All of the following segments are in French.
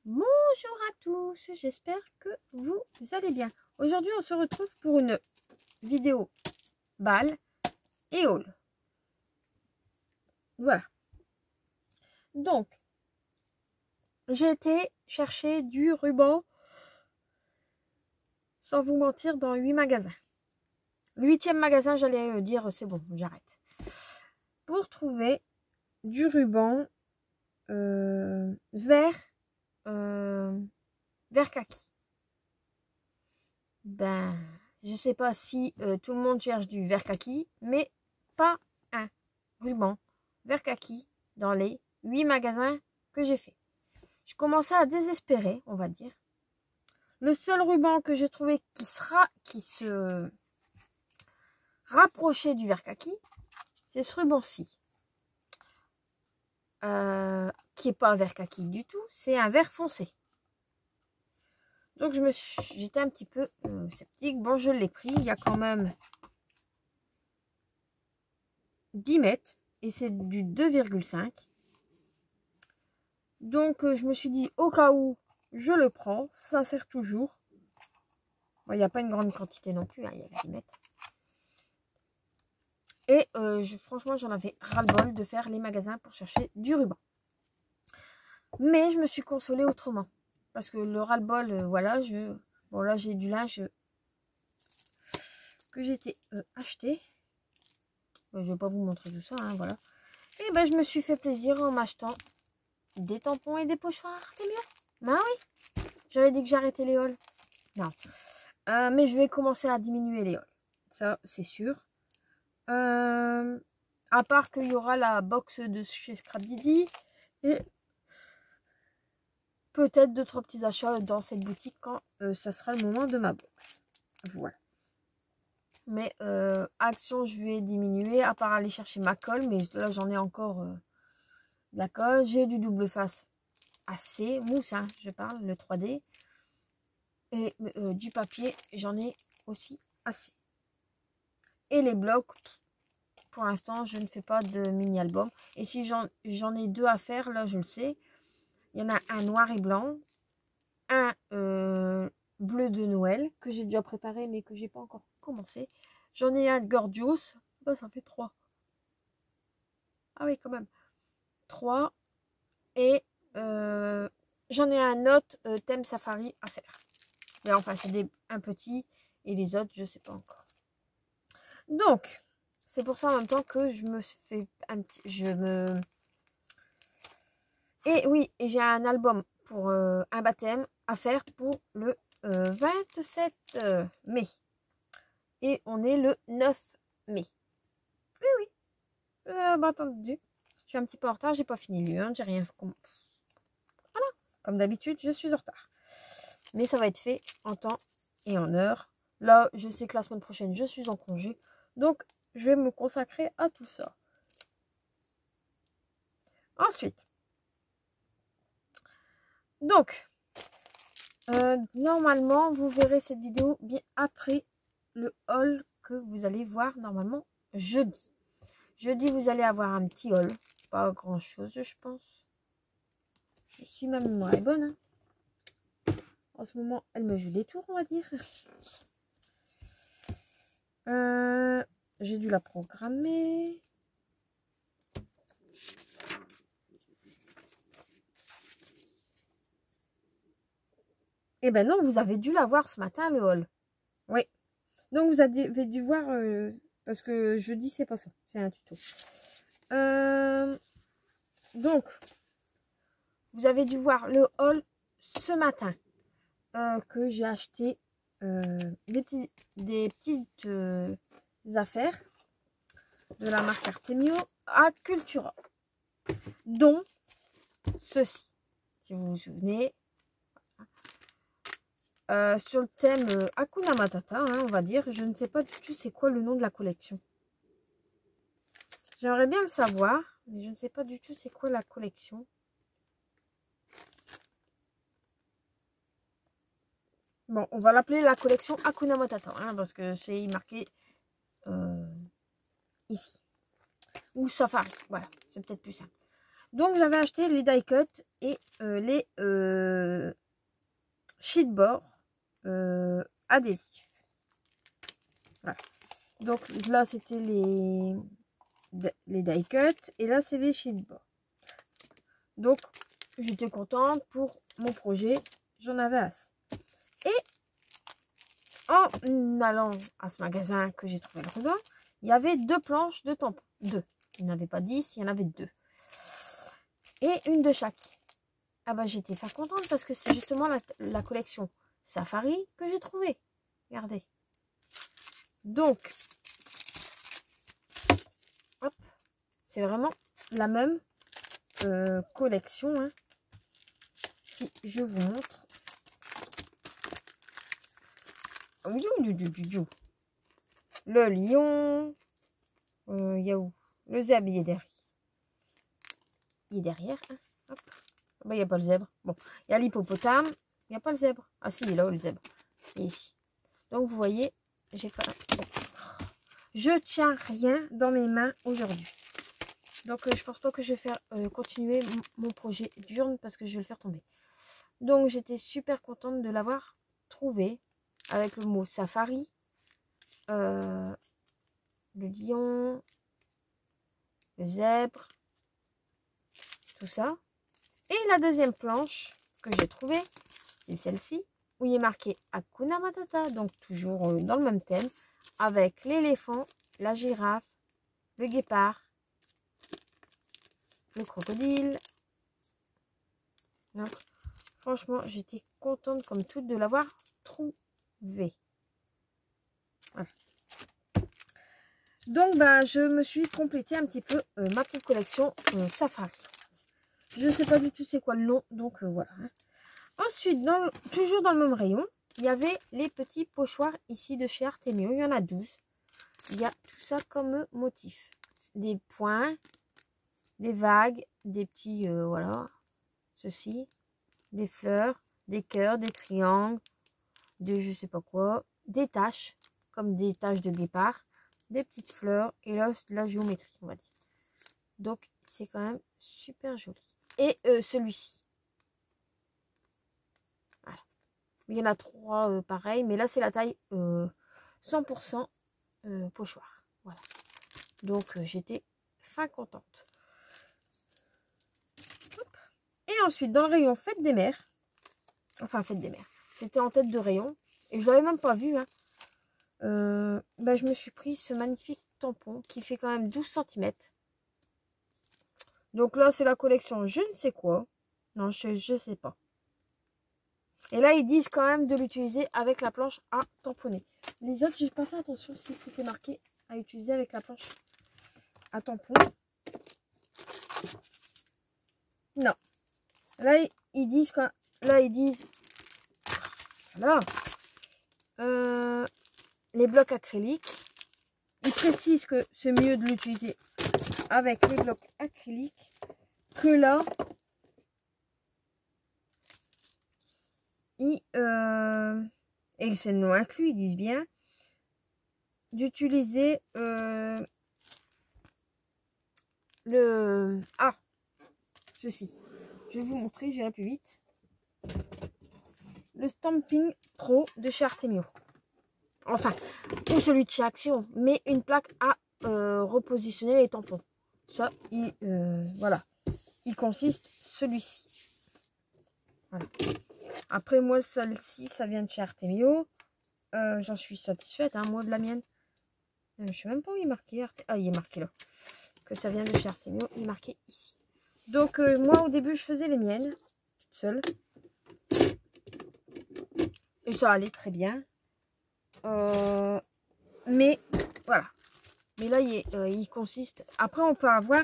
Bonjour à tous, j'espère que vous allez bien. Aujourd'hui, on se retrouve pour une vidéo balle et haul. Voilà. Donc, j'ai été chercher du ruban, sans vous mentir, dans 8 magasins. Le 8e magasin, j'allais dire, c'est bon, j'arrête. Pour trouver du ruban vert kaki. Ben, je sais pas si tout le monde cherche du vert kaki, mais pas un ruban vert kaki dans les 8 magasins que j'ai fait. Je commençais à désespérer, on va dire. Le seul ruban que j'ai trouvé qui se rapprochait du vert kaki, c'est ce ruban-ci. Qui est pas un vert kaki du tout, c'est un vert foncé. Donc j'étais un petit peu sceptique. Bon, je l'ai pris, il y a quand même 10 mètres et c'est du 2,5. Donc je me suis dit au cas où je le prends, ça sert toujours. Bon, il n'y a pas une grande quantité non plus, hein, il y a 10 mètres. Et franchement j'en avais ras-le-bol de faire les magasins pour chercher du ruban. Mais je me suis consolée autrement. Parce que le ras-le-bol, voilà, bon là j'ai du linge que j'ai été acheté. Je ne vais pas vous montrer tout ça, hein, voilà. Et ben je me suis fait plaisir en m'achetant des tampons et des pochoirs, c'est bien. Ben oui, j'avais dit que j'arrêtais les hauls. Non. Mais je vais commencer à diminuer les hauls. Ça, c'est sûr. À part qu'il y aura la box de chez Scrap Didi. Et peut-être 2-3 petits achats dans cette boutique quand ça sera le moment de ma box. Voilà. Mais Action, je vais diminuer. À part aller chercher ma colle. Mais là, j'en ai encore de la colle. J'ai du double face assez mousse, hein, je parle, le 3D. Et du papier, j'en ai aussi assez. Et les blocs, pour l'instant, je ne fais pas de mini-album. Et si j'en ai 2 à faire, là, je le sais. Il y en a un noir et blanc. Un bleu de Noël, que j'ai déjà préparé, mais que j'ai pas encore commencé. J'en ai un de Gorgeous. Oh, ça fait 3. Ah oui, quand même. 3. Et j'en ai un autre thème safari à faire. Mais enfin, c'est un petit. Et les autres, je sais pas encore. Donc, c'est pour ça en même temps que je me fais un petit... Et oui, et j'ai un album pour un baptême à faire pour le 27 mai. Et on est le 9 mai. Oui, oui. Bah, attendez. Je suis un petit peu en retard, j'ai pas fini le 1, j'ai rien... Voilà. Comme d'habitude, je suis en retard. Mais ça va être fait en temps et en heure. Là, je sais que la semaine prochaine, je suis en congé. Donc, je vais me consacrer à tout ça. Ensuite. Donc, normalement, vous verrez cette vidéo bien après le haul que vous allez voir normalement jeudi. Jeudi, vous allez avoir un petit haul. Pas grand chose, je pense. Si ma mémoire est bonne. Hein. En ce moment, elle me joue des tours, on va dire. J'ai dû la programmer. Eh ben non, vous avez dû la voir ce matin, le haul. Oui. Donc, vous avez dû voir... parce que jeudi, c'est pas ça. C'est un tuto. Donc, vous avez dû voir le haul ce matin. Que j'ai acheté des petites affaires de la marque Artemio à Cultura. Dont ceci. Si vous vous souvenez... sur le thème Hakuna Matata, hein, on va dire. Je ne sais pas du tout c'est quoi le nom de la collection. J'aimerais bien le savoir, mais je ne sais pas du tout c'est quoi la collection. Bon, on va l'appeler la collection Hakuna Matata, hein, parce que c'est marqué ici. Ou Safari, voilà, c'est peut-être plus simple. Donc j'avais acheté les die cut et les chipboard adhésif. Voilà. Donc là, c'était les die cut et là, c'est les chipboards. Donc, j'étais contente pour mon projet. J'en avais assez. Et en allant à ce magasin que j'ai trouvé le Rodin, il y avait 2 planches de tampons. 2. Il n'y en avait pas 10, il y en avait 2. Et une de chaque. Ah bah j'étais fort contente parce que c'est justement la collection Safari que j'ai trouvé. Regardez. Donc, hop, c'est vraiment la même collection. Hein. Si je vous montre. Le lion. Il y a où? Le zèbre, il est derrière. Il est derrière. Hein. Hop. Bah, il n'y a pas le zèbre. Bon, il y a l'hippopotame. Il n'y a pas le zèbre. Ah si, il est là, le zèbre. Il est ici. Donc, vous voyez, j'ai pas... Bon. Je tiens rien dans mes mains aujourd'hui. Donc, je pense pas que je vais faire continuer mon projet d'urne parce que je vais le faire tomber. Donc, j'étais super contente de l'avoir trouvé avec le mot Safari. Le lion. Le zèbre. Tout ça. Et la deuxième planche que j'ai trouvée, c'est celle-ci, où il est marqué Hakuna Matata, donc toujours dans le même thème, avec l'éléphant, la girafe, le guépard, le crocodile. Donc, franchement, j'étais contente comme toute de l'avoir trouvé. Voilà. Donc, bah, je me suis complété un petit peu ma petite collection Safari. Je ne sais pas du tout c'est quoi le nom, donc voilà. Hein. Ensuite, toujours dans le même rayon, il y avait les petits pochoirs ici de chez Artemio. Il y en a 12. Il y a tout ça comme motif. Des points, des vagues, des petits, voilà, ceci, des fleurs, des cœurs, des triangles, de je sais pas quoi, des taches, comme des taches de guépard, des petites fleurs, et là, la géométrie, on va dire. Donc, c'est quand même super joli. Et celui-ci. Voilà. Il y en a 3 pareils, mais là, c'est la taille 100% pochoir. Voilà. Donc, j'étais fin contente. Hop. Et ensuite, dans le rayon Fête des Mères, enfin, Fête des Mères, c'était en tête de rayon, et je ne l'avais même pas vu, hein. Bah, je me suis pris ce magnifique tampon qui fait quand même 12 cm. Donc là, c'est la collection je ne sais quoi. Non, je sais pas. Et là, ils disent quand même de l'utiliser avec la planche à tamponner. Les autres, j'ai pas fait attention si c'était marqué à utiliser avec la planche à tampon. Non. Là, ils disent quand... Là, ils disent... Voilà. Les blocs acryliques. Ils précisent que c'est mieux de l'utiliser avec les blocs acryliques que là. Et c'est le nom inclus, ils disent bien d'utiliser ceci. Je vais vous montrer, j'irai plus vite. Le Stamping Pro de chez Artemio. Enfin, ou celui de chez Action, mais une plaque à repositionner les tampons. Ça, voilà. Il consiste celui-ci. Voilà. Après, moi, celle-ci, ça vient de chez Artemio. J'en suis satisfaite, hein, moi, de la mienne. Je sais même pas où il est marqué. Ah, il est marqué là. Que ça vient de chez Artemio. Il est marqué ici. Donc, moi, au début, je faisais les miennes. Toute seule. Et ça allait très bien. Mais, voilà. Mais là, il consiste... Après, on peut avoir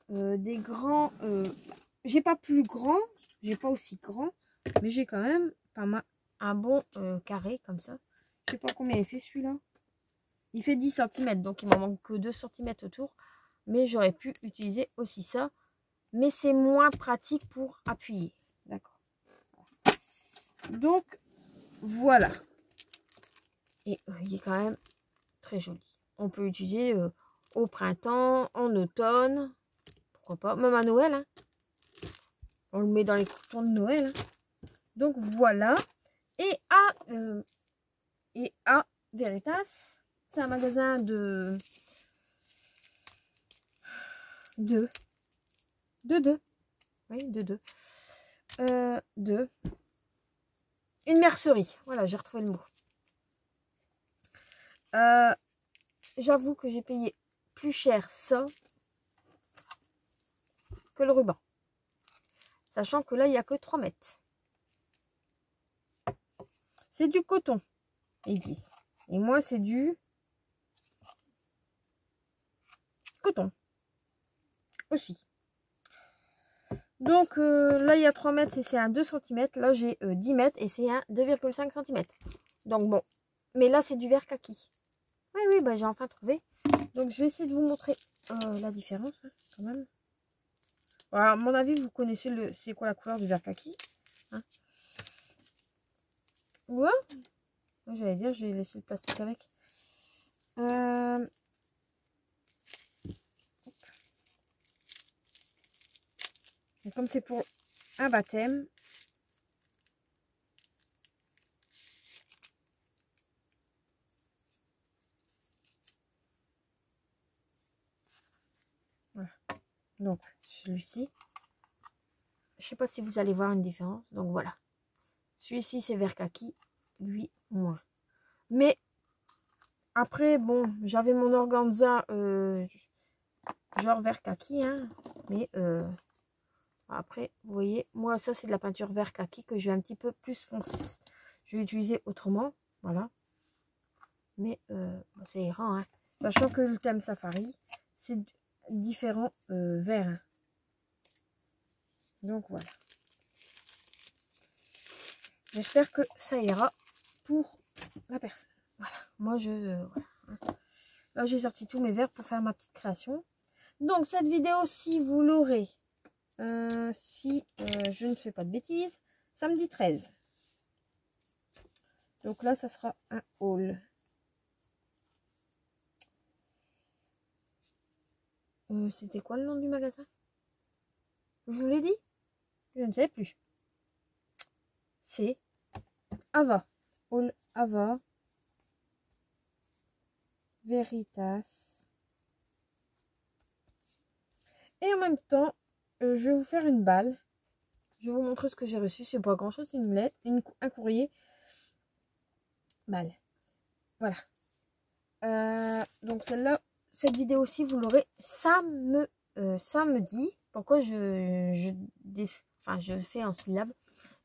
des grands... j'ai pas plus grand. J'ai pas aussi grand. Mais j'ai quand même pas mal, un bon carré comme ça. Je sais pas combien il fait celui-là. Il fait 10 cm. Donc, il m'en manque que 2 cm autour. Mais j'aurais pu utiliser aussi ça. Mais c'est moins pratique pour appuyer. D'accord. Donc, voilà. Et il est quand même très joli. On peut l'utiliser au printemps, en automne. Pourquoi pas. Même à Noël. Hein. On le met dans les cartons de Noël. Hein. Donc, voilà. Et à Veritas, c'est un magasin de deux. Oui, de une mercerie. Voilà, j'ai retrouvé le mot. J'avoue que j'ai payé plus cher ça que le ruban. Sachant que là, il n'y a que 3 mètres. C'est du coton, ils disent. Et moi, c'est du coton aussi. Donc là, il y a 3 mètres et c'est un 2 cm. Là, j'ai 10 mètres et c'est un 2,5 cm. Donc bon. Mais là, c'est du vert kaki. Oui, bah, j'ai enfin trouvé. Donc, je vais essayer de vous montrer la différence, hein, quand même. Voilà, à mon avis, vous connaissez c'est quoi la couleur du vert kaki. Hein. Ouais. J'allais dire, je vais laisser le plastique avec. Et comme c'est pour un baptême, voilà. Donc celui-ci, je sais pas si vous allez voir une différence. Donc voilà, celui-ci c'est vert kaki, lui moins. Mais après bon, j'avais mon organza genre vert kaki, hein. Mais après, vous voyez, moi ça c'est de la peinture vert kaki que je vais un petit peu plus foncé. Je vais utiliser autrement, voilà. Mais ça ira, hein. Sachant que le thème safari, c'est différents verts. Hein. Donc voilà. J'espère que ça ira pour la personne. Voilà. Moi voilà. Là j'ai sorti tous mes verres pour faire ma petite création. Donc cette vidéo, si vous l'aurez, si je ne fais pas de bêtises, samedi 13. Donc là ça sera un haul. C'était quoi le nom du magasin? Je vous l'ai dit? Je ne sais plus. C'est Ava. All Ava. Veritas. Et en même temps, je vais vous faire une balle. Je vais vous montrer ce que j'ai reçu. C'est pas grand chose, c'est une lettre, un courrier. Balle. Voilà. Donc celle-là, cette vidéo-ci, vous l'aurez samedi. Pourquoi je fais en syllabes?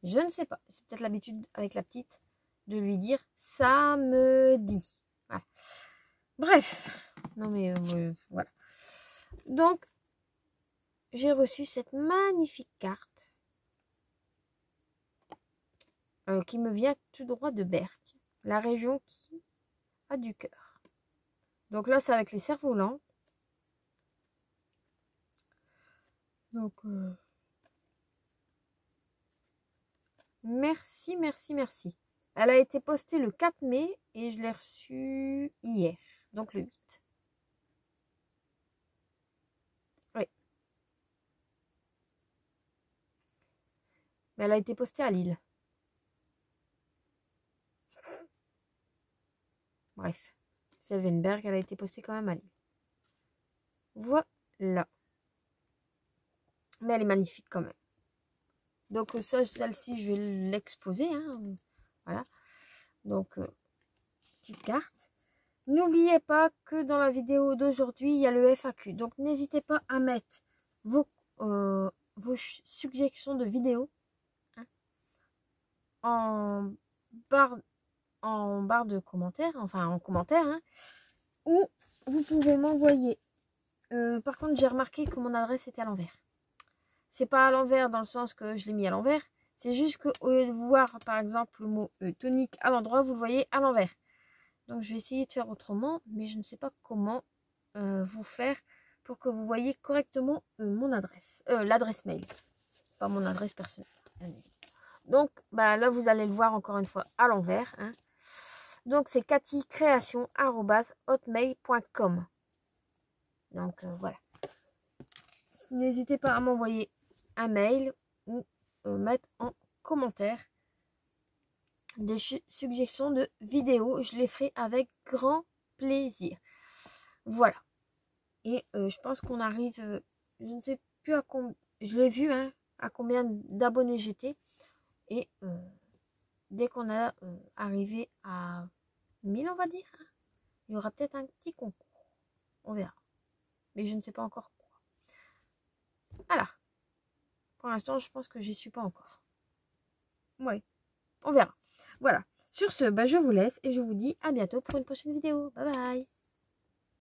Je ne sais pas. C'est peut-être l'habitude avec la petite de lui dire samedi. Voilà. Bref. Non mais voilà. Donc, j'ai reçu cette magnifique carte qui me vient tout droit de Berck. La région qui a du cœur. Donc là, c'est avec les cerfs-volants. Donc, merci, merci, merci. Elle a été postée le 4 mai et je l'ai reçue hier, donc le 8. Oui. Mais elle a été postée à Lille. Bref. Selvenberg, elle a été postée quand même à Lille. Voilà. Mais elle est magnifique quand même. Donc ça, celle-ci, je vais l'exposer. Hein. Voilà. Donc, petite carte. N'oubliez pas que dans la vidéo d'aujourd'hui, il y a le FAQ. Donc, n'hésitez pas à mettre vos suggestions de vidéos hein, en barre de commentaires, enfin en commentaire. Hein, ou vous pouvez m'envoyer. Par contre, j'ai remarqué que mon adresse était à l'envers. C'est pas à l'envers dans le sens que je l'ai mis à l'envers. C'est juste que au lieu de voir, par exemple, le mot tonique à l'endroit, vous le voyez à l'envers. Donc, je vais essayer de faire autrement, mais je ne sais pas comment vous faire pour que vous voyez correctement mon adresse. L'adresse mail, pas mon adresse personnelle. Donc, bah, là, vous allez le voir encore une fois à l'envers. Hein. Donc, c'est katycreation@hotmail.com. Donc, voilà. N'hésitez pas à m'envoyer un mail ou mettre en commentaire des suggestions de vidéos, je les ferai avec grand plaisir. Voilà. Et je pense qu'on arrive, je ne sais plus à combien, je l'ai vu, hein, à combien d'abonnés j'étais. Et dès qu'on a arrivé à 1000, on va dire, hein, il y aura peut-être un petit concours. On verra. Mais je ne sais pas encore quoi. Voilà. Pour l'instant, je pense que j'y suis pas encore. Oui, on verra. Voilà. Sur ce, bah, je vous laisse et je vous dis à bientôt pour une prochaine vidéo. Bye bye.